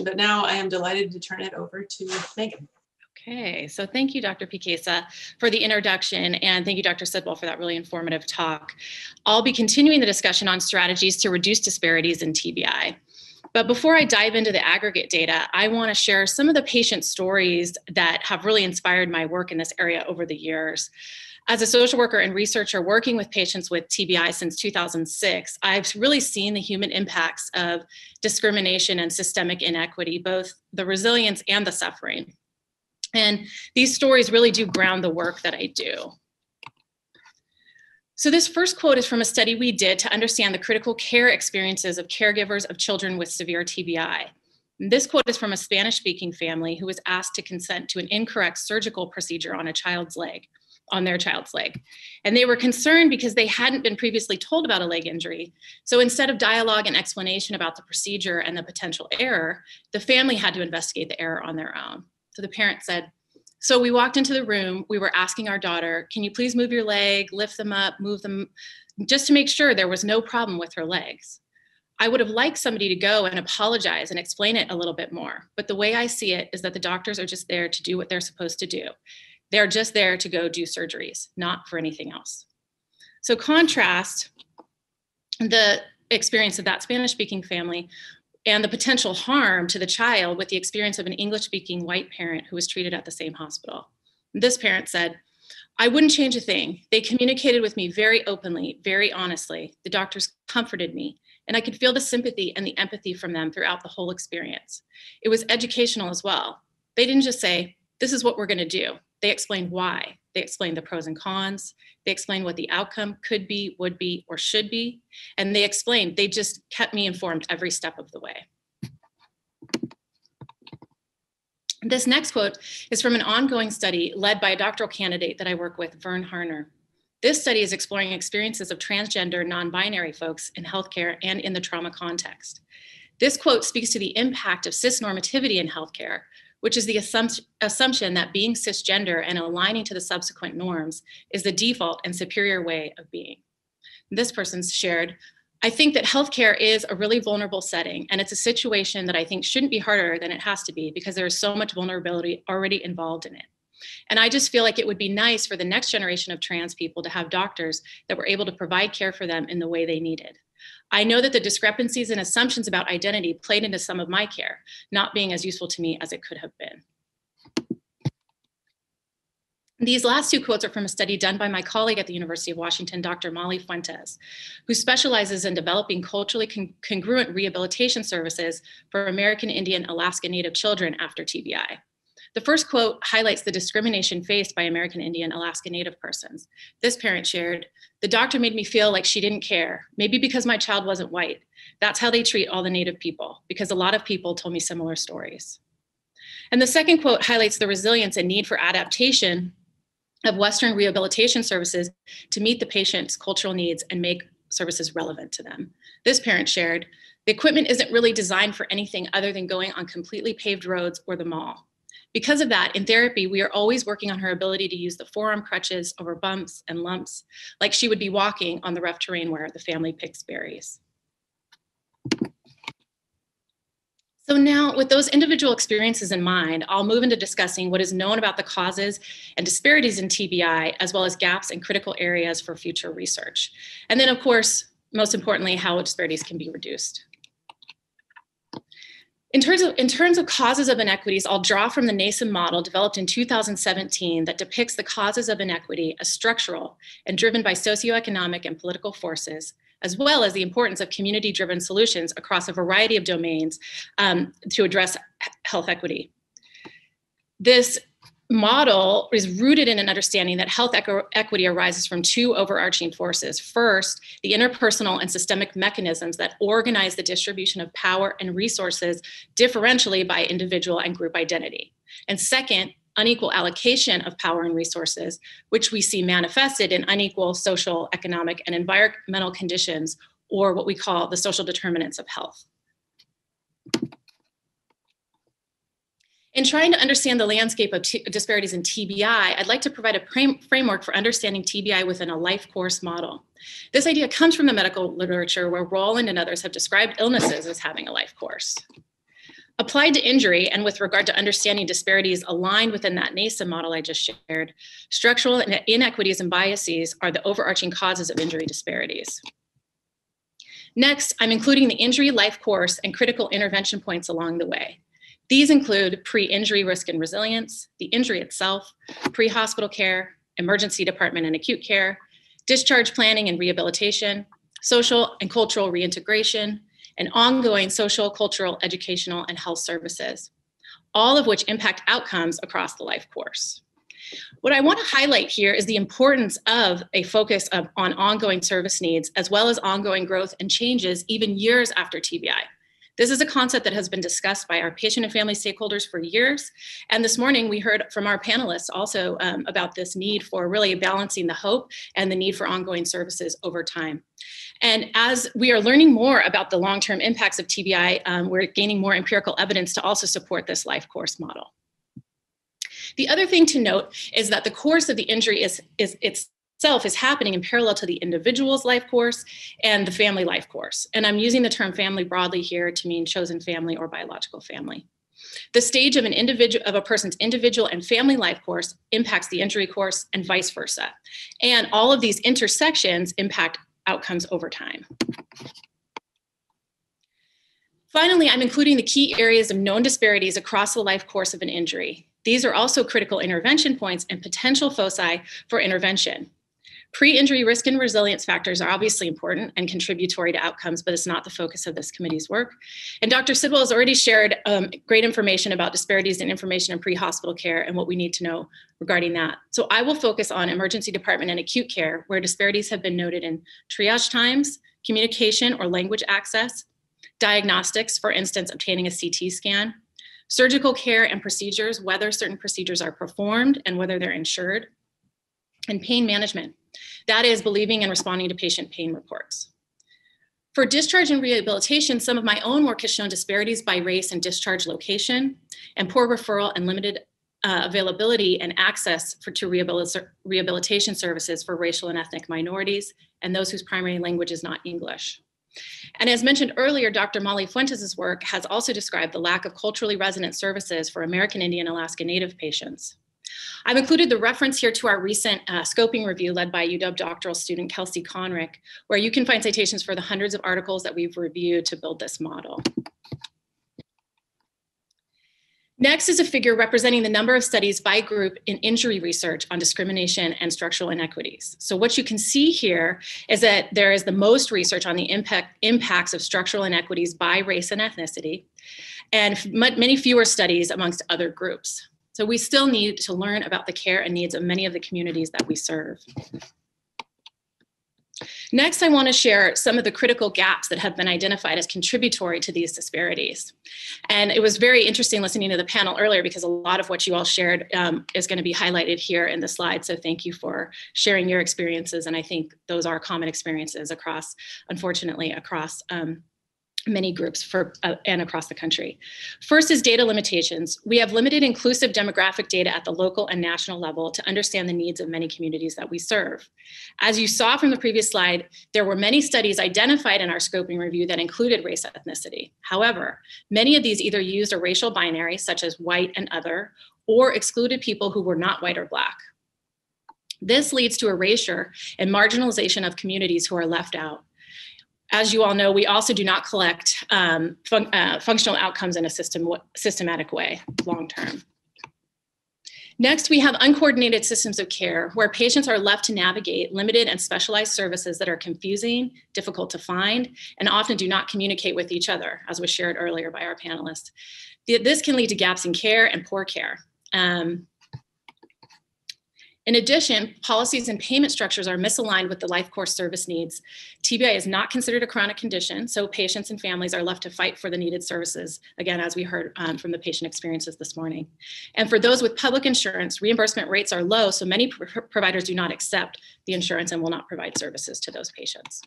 but now I am delighted to turn it over to Megan. Okay, so thank you, Dr. Piquesa, for the introduction, and thank you, Dr. Sidwell, for that really informative talk. I'll be continuing the discussion on strategies to reduce disparities in TBI. But before I dive into the aggregate data, I want to share some of the patient stories that have really inspired my work in this area over the years. As a social worker and researcher working with patients with TBI since 2006, I've really seen the human impacts of discrimination and systemic inequity, both the resilience and the suffering. And these stories really do ground the work that I do. So this first quote is from a study we did to understand the critical care experiences of caregivers of children with severe TBI. And this quote is from a Spanish-speaking family who was asked to consent to an incorrect surgical procedure on their child's leg. And they were concerned because they hadn't been previously told about a leg injury. So instead of dialogue and explanation about the procedure and the potential error, the family had to investigate the error on their own. So the parent said, so we walked into the room, we were asking our daughter, can you please move your leg, lift them up, move them, just to make sure there was no problem with her legs. I would have liked somebody to go and apologize and explain it a little bit more. But the way I see it is that the doctors are just there to do what they're supposed to do. They're just there to go do surgeries, not for anything else. So contrast the experience of that Spanish-speaking family and the potential harm to the child with the experience of an English-speaking white parent who was treated at the same hospital. This parent said, I wouldn't change a thing. They communicated with me very openly, very honestly. The doctors comforted me, and I could feel the sympathy and the empathy from them throughout the whole experience. It was educational as well. They didn't just say, this is what we're gonna do. They explained why. They explained the pros and cons. They explained what the outcome could be, would be, or should be. And they just kept me informed every step of the way. This next quote is from an ongoing study led by a doctoral candidate that I work with, Vern Harner. This study is exploring experiences of transgender, non-binary folks in healthcare and in the trauma context. This quote speaks to the impact of cisnormativity in healthcare, which is the assumption that being cisgender and aligning to the subsequent norms is the default and superior way of being. This person shared, I think that healthcare is a really vulnerable setting, and it's a situation that I think shouldn't be harder than it has to be because there is so much vulnerability already involved in it. And I just feel like it would be nice for the next generation of trans people to have doctors that were able to provide care for them in the way they needed. I know that the discrepancies and assumptions about identity played into some of my care, not being as useful to me as it could have been. These last two quotes are from a study done by my colleague at the University of Washington, Dr. Molly Fuentes, who specializes in developing culturally congruent rehabilitation services for American Indian Alaska Native children after TBI. The first quote highlights the discrimination faced by American Indian Alaska Native persons. This parent shared, the doctor made me feel like she didn't care, maybe because my child wasn't white. That's how they treat all the Native people, because a lot of people told me similar stories. And the second quote highlights the resilience and need for adaptation of Western rehabilitation services to meet the patient's cultural needs and make services relevant to them. This parent shared, the equipment isn't really designed for anything other than going on completely paved roads or the mall. Because of that, in therapy, we are always working on her ability to use the forearm crutches over bumps and lumps, like she would be walking on the rough terrain where the family picks berries. So now, with those individual experiences in mind, I'll move into discussing what is known about the causes and disparities in TBI, as well as gaps and critical areas for future research. And then, of course, most importantly, how disparities can be reduced. In terms of causes of inequities, I'll draw from the NASEM model developed in 2017 that depicts the causes of inequity as structural and driven by socioeconomic and political forces, as well as the importance of community-driven solutions across a variety of domains to address health equity. This model is rooted in an understanding that health equity arises from two overarching forces. First, the interpersonal and systemic mechanisms that organize the distribution of power and resources differentially by individual and group identity. And second, unequal allocation of power and resources, which we see manifested in unequal social, economic, and environmental conditions, or what we call the social determinants of health. In trying to understand the landscape of disparities in TBI, I'd like to provide a framework for understanding TBI within a life course model. This idea comes from the medical literature where Rowland and others have described illnesses as having a life course. Applied to injury and with regard to understanding disparities aligned within that NASEM model I just shared, structural inequities and biases are the overarching causes of injury disparities. Next, I'm including the injury life course and critical intervention points along the way. These include pre-injury risk and resilience, the injury itself, pre-hospital care, emergency department and acute care, discharge planning and rehabilitation, social and cultural reintegration, and ongoing social, cultural, educational, and health services, all of which impact outcomes across the life course. What I want to highlight here is the importance of a focus on ongoing service needs, as well as ongoing growth and changes even years after TBI. This is a concept that has been discussed by our patient and family stakeholders for years. And this morning we heard from our panelists also about this need for really balancing the hope and the need for ongoing services over time. And as we are learning more about the long-term impacts of TBI, we're gaining more empirical evidence to also support this life course model. The other thing to note is that the course of the injury itself is happening in parallel to the individual's life course and the family life course. And I'm using the term family broadly here to mean chosen family or biological family. The stage of a person's individual and family life course impacts the injury course and vice versa. And all of these intersections impact outcomes over time. Finally, I'm including the key areas of known disparities across the life course of an injury. These are also critical intervention points and potential foci for intervention. Pre-injury risk and resilience factors are obviously important and contributory to outcomes, but it's not the focus of this committee's work. And Dr. Sidwell has already shared great information about disparities in information in pre-hospital care and what we need to know regarding that. So I will focus on emergency department and acute care, where disparities have been noted in triage times, communication or language access, diagnostics, for instance, obtaining a CT scan, surgical care and procedures, whether certain procedures are performed and whether they're insured, and pain management. That is believing and responding to patient pain reports. For discharge and rehabilitation, some of my own work has shown disparities by race and discharge location, and poor referral and limited availability and access to rehabilitation services for racial and ethnic minorities and those whose primary language is not English. And as mentioned earlier, Dr. Molly Fuentes' work has also described the lack of culturally resonant services for American Indian Alaska Native patients. I've included the reference here to our recent scoping review led by UW doctoral student Kelsey Conrick, where you can find citations for the hundreds of articles that we've reviewed to build this model. Next is a figure representing the number of studies by group in injury research on discrimination and structural inequities. So what you can see here is that there is the most research on the impacts of structural inequities by race and ethnicity, and many fewer studies amongst other groups. So we still need to learn about the care and needs of many of the communities that we serve. Next, I want to share some of the critical gaps that have been identified as contributory to these disparities. And it was very interesting listening to the panel earlier because a lot of what you all shared is going to be highlighted here in the slide. So thank you for sharing your experiences. And I think those are common experiences across, unfortunately, across many groups and across the country. First is data limitations. We have limited inclusive demographic data at the local and national level to understand the needs of many communities that we serve. As you saw from the previous slide, there were many studies identified in our scoping review that included race ethnicity. However, many of these either used a racial binary, such as white and other, or excluded people who were not white or Black. This leads to erasure and marginalization of communities who are left out. As you all know, we also do not collect functional outcomes in a systematic way, long-term. Next, we have uncoordinated systems of care where patients are left to navigate limited and specialized services that are confusing, difficult to find, and often do not communicate with each other, as was shared earlier by our panelists. This can lead to gaps in care and poor care. In addition, policies and payment structures are misaligned with the life course service needs. TBI is not considered a chronic condition, so patients and families are left to fight for the needed services, again, as we heard from the patient experiences this morning. And for those with public insurance, reimbursement rates are low, so many providers do not accept the insurance and will not provide services to those patients.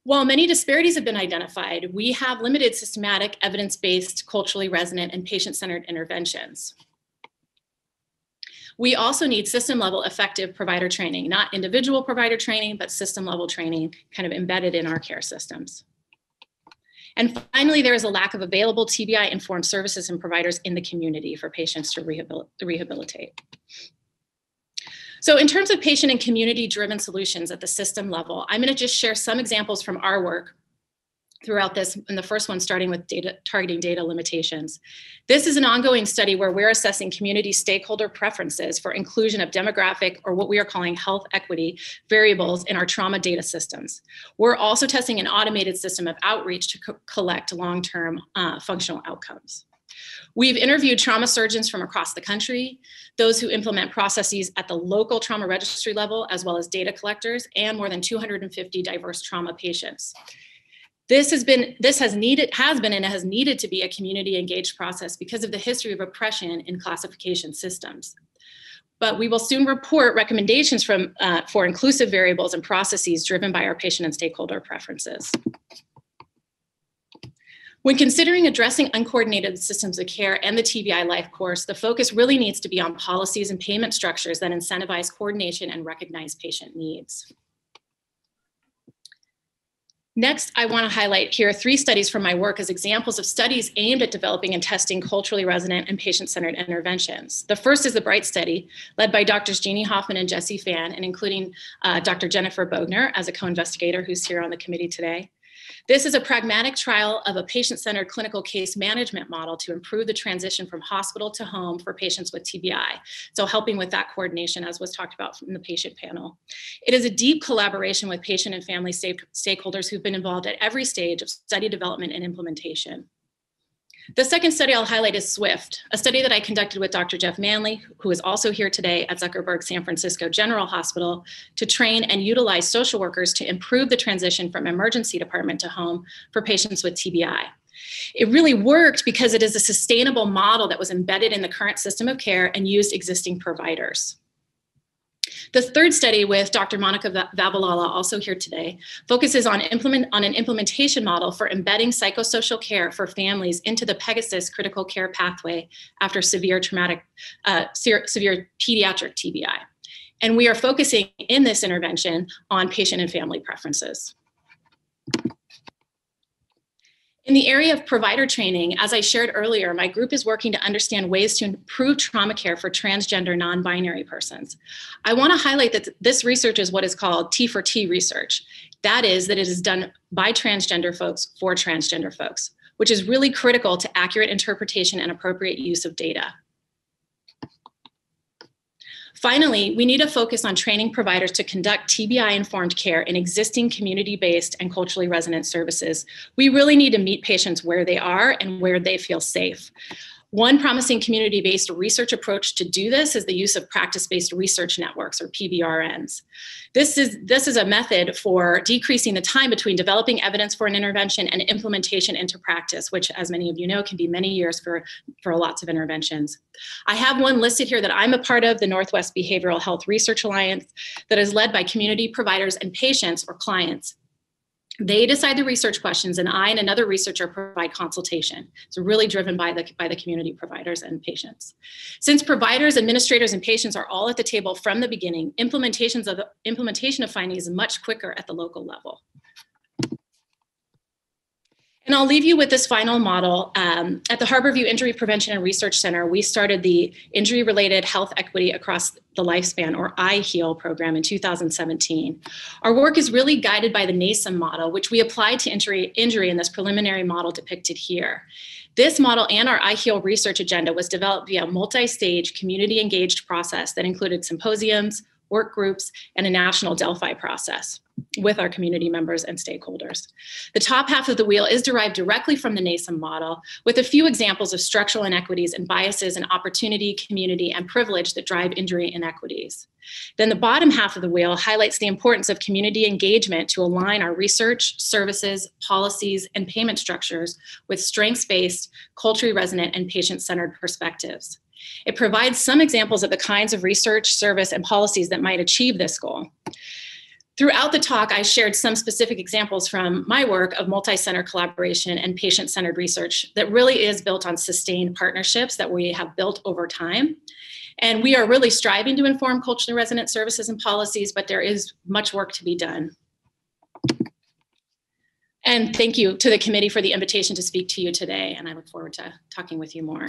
While many disparities have been identified, we have limited systematic, evidence-based, culturally resonant, and patient-centered interventions. We also need system-level effective provider training, not individual provider training, but system-level training kind of embedded in our care systems. And finally, there is a lack of available TBI-informed services and providers in the community for patients to rehabilitate. So in terms of patient and community-driven solutions at the system level, I'm going to just share some examples from our work throughout this, and the first one starting with targeting data limitations. This is an ongoing study where we're assessing community stakeholder preferences for inclusion of demographic, or what we are calling health equity, variables in our trauma data systems. We're also testing an automated system of outreach to collect long-term functional outcomes. We've interviewed trauma surgeons from across the country, those who implement processes at the local trauma registry level, as well as data collectors, and more than 250 diverse trauma patients. This has been and has needed to be a community engaged process because of the history of oppression in classification systems. But we will soon report recommendations for inclusive variables and processes driven by our patient and stakeholder preferences. When considering addressing uncoordinated systems of care and the TBI life course, the focus really needs to be on policies and payment structures that incentivize coordination and recognize patient needs. Next, I want to highlight here 3 studies from my work as examples of studies aimed at developing and testing culturally resonant and patient-centered interventions. The first is the BRIGHT study, led by Drs. Jeannie Hoffman and Jesse Fan, and including Dr. Jennifer Bogner as a co-investigator who's here on the committee today. This is a pragmatic trial of a patient-centered clinical case management model to improve the transition from hospital to home for patients with TBI. So helping with that coordination, as was talked about from the patient panel. It is a deep collaboration with patient and family stakeholders who've been involved at every stage of study development and implementation. The second study I'll highlight is SWIFT, a study that I conducted with Dr. Jeff Manley, who is also here today at Zuckerberg San Francisco General Hospital, to train and utilize social workers to improve the transition from emergency department to home for patients with TBI. It really worked because it is a sustainable model that was embedded in the current system of care and used existing providers. The third study with Dr. Monica Vavilala, also here today, focuses on an implementation model for embedding psychosocial care for families into the Pegasus critical care pathway after severe pediatric TBI. And we are focusing in this intervention on patient and family preferences. In the area of provider training, as I shared earlier, my group is working to understand ways to improve trauma care for transgender non-binary persons. I want to highlight that this research is what is called T for T research. That is, that it is done by transgender folks for transgender folks, which is really critical to accurate interpretation and appropriate use of data. Finally, we need to focus on training providers to conduct TBI-informed care in existing community-based and culturally resonant services. We really need to meet patients where they are and where they feel safe. One promising community-based research approach to do this is the use of practice-based research networks, or PBRNs. This is a method for decreasing the time between developing evidence for an intervention and implementation into practice, which, as many of you know, can be many years for lots of interventions. I have one listed here that I'm a part of, the Northwest Behavioral Health Research Alliance, that is led by community providers and patients or clients. They decide the research questions, and I and another researcher provide consultation. It's really driven by the community providers and patients. Since providers, administrators, and patients are all at the table from the beginning, implementation of findings is much quicker at the local level. And I'll leave you with this final model. At the Harborview Injury Prevention and Research Center, we started the Injury-Related Health Equity Across the Lifespan, or IHEAL program, in 2017. Our work is really guided by the NASEM model, which we applied to injury in this preliminary model depicted here. This model and our IHEAL research agenda was developed via a multi-stage community-engaged process that included symposiums, work groups, and a national Delphi process with our community members and stakeholders. The top half of the wheel is derived directly from the NASEM model, with a few examples of structural inequities and biases in opportunity, community, and privilege that drive injury inequities. Then the bottom half of the wheel highlights the importance of community engagement to align our research, services, policies, and payment structures with strengths-based, culturally resonant, and patient-centered perspectives. It provides some examples of the kinds of research, service, and policies that might achieve this goal. Throughout the talk, I shared some specific examples from my work of multi-center collaboration and patient-centered research that really is built on sustained partnerships that we have built over time. And we are really striving to inform culturally resonant services and policies, but there is much work to be done. And thank you to the committee for the invitation to speak to you today. And I look forward to talking with you more.